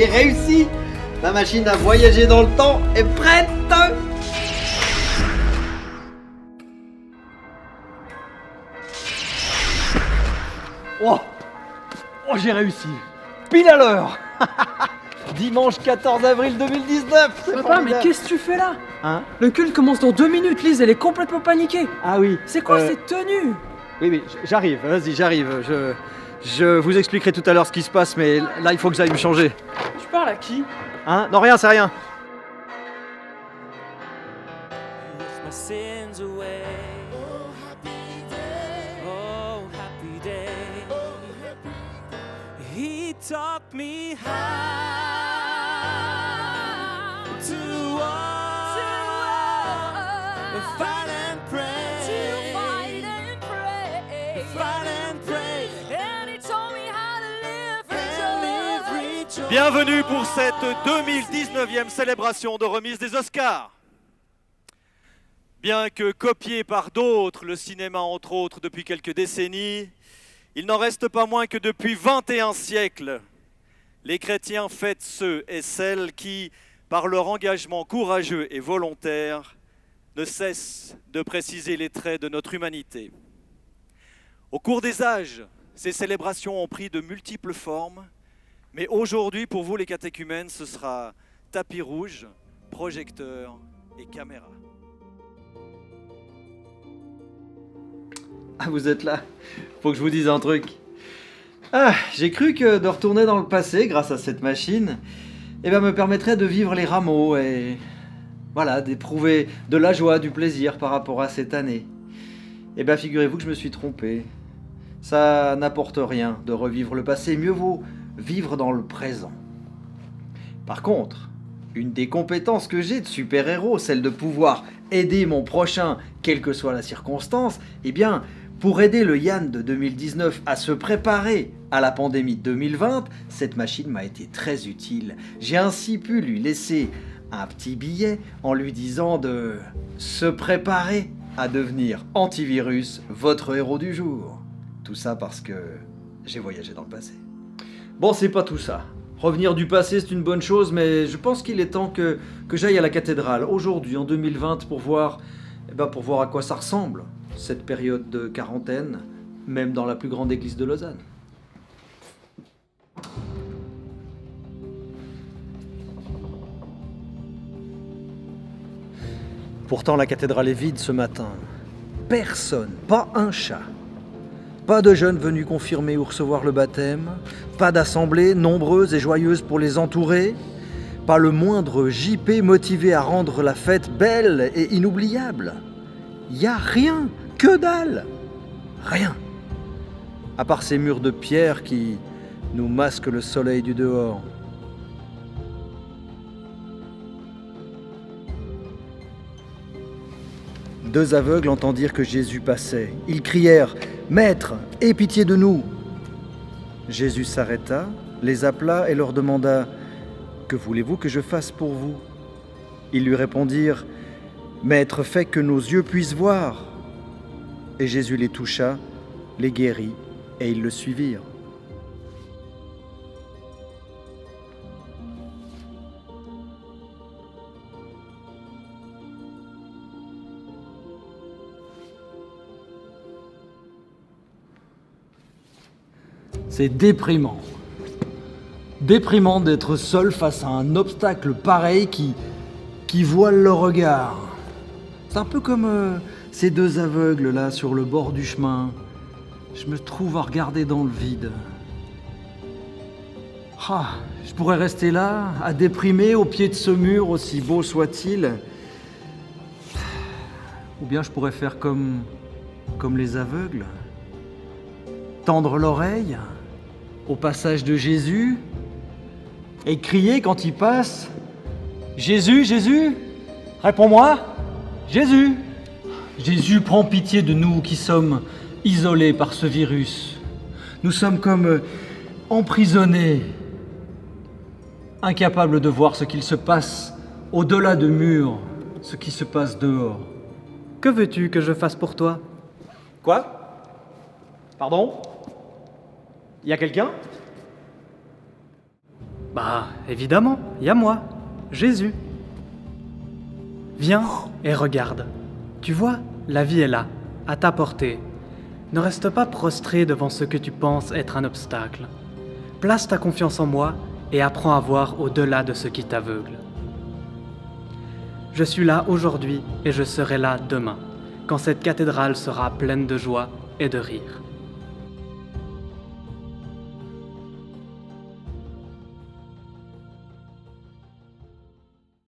j'ai réussi. La machine à voyager dans le temps est prête. Oh, j'ai réussi. Pile à l'heure. Dimanche 14 avril 2019. Papa, mais qu'est-ce que tu fais là? Hein? Le culte commence dans 2 minutes, Lise, elle est complètement paniquée. Ah oui. C'est quoi cette tenue? Oui, j'arrive, vas-y, j'arrive. Je vous expliquerai tout à l'heure ce qui se passe, mais là, il faut que j'aille me changer. Tu parles à qui? Hein? Non, rien, c'est rien. With my sins away. Oh, happy day. Oh, happy day. Oh, happy day. He taught me how to walk, fight and pray, fight and pray, and he told me how to live rejoice. Bienvenue pour cette 2019e célébration de remise des Oscars. Bien que copié par d'autres, le cinéma entre autres depuis quelques décennies, il n'en reste pas moins que depuis 21 siècles, les chrétiens fêtent ceux et celles qui, par leur engagement courageux et volontaire, ne cessent de préciser les traits de notre humanité. Au cours des âges, ces célébrations ont pris de multiples formes, mais aujourd'hui, pour vous les catéchumènes, ce sera tapis rouge, projecteur et caméra. Ah, vous êtes là. Faut que je vous dise un truc. Ah, j'ai cru que de retourner dans le passé, grâce à cette machine, me permettrait de vivre les rameaux et... voilà, d'éprouver de la joie, du plaisir par rapport à cette année. Figurez-vous que je me suis trompé. Ça n'apporte rien de revivre le passé, mieux vaut vivre dans le présent. Par contre, une des compétences que j'ai de super-héros, celle de pouvoir aider mon prochain, quelle que soit la circonstance, pour aider le Yann de 2019 à se préparer à la pandémie de 2020, cette machine m'a été très utile. J'ai ainsi pu lui laisser un petit billet en lui disant de se préparer à devenir antivirus, votre héros du jour. Tout ça parce que j'ai voyagé dans le passé. Bon, c'est pas tout ça. Revenir du passé, c'est une bonne chose, mais je pense qu'il est temps que j'aille à la cathédrale aujourd'hui, en 2020, pour voir à quoi ça ressemble, cette période de quarantaine, même dans la plus grande église de Lausanne. Pourtant, la cathédrale est vide ce matin. Personne, pas un chat. Pas de jeunes venus confirmer ou recevoir le baptême, pas d'assemblée nombreuse et joyeuse pour les entourer, pas le moindre JP motivé à rendre la fête belle et inoubliable. Y a rien, que dalle, rien. À part ces murs de pierre qui nous masquent le soleil du dehors. Deux aveugles entendirent que Jésus passait. Ils crièrent « Maître, aie pitié de nous !» Jésus s'arrêta, les appela et leur demanda « Que voulez-vous que je fasse pour vous ?» Ils lui répondirent « Maître, fais que nos yeux puissent voir !» Et Jésus les toucha, les guérit, et ils le suivirent. C'est déprimant. Déprimant d'être seul face à un obstacle pareil qui voile le regard. C'est un peu comme ces deux aveugles là sur le bord du chemin. Je me trouve à regarder dans le vide. Je pourrais rester là, à déprimer au pied de ce mur, aussi beau soit-il. Ou bien je pourrais faire comme les aveugles. Tendre l'oreille au passage de Jésus et crier quand il passe « Jésus, Jésus, réponds-moi, Jésus !» Jésus, prends pitié de nous qui sommes isolés par ce virus. Nous sommes comme emprisonnés, incapables de voir ce qu'il se passe au-delà de murs, ce qui se passe dehors. Que veux-tu que je fasse pour toi? Quoi? Pardon? Il y a quelqu'un? Bah, évidemment, y a moi, Jésus. Viens et regarde. Tu vois, la vie est là, à ta portée. Ne reste pas prostré devant ce que tu penses être un obstacle. Place ta confiance en moi et apprends à voir au-delà de ce qui t'aveugle. Je suis là aujourd'hui et je serai là demain, quand cette cathédrale sera pleine de joie et de rire.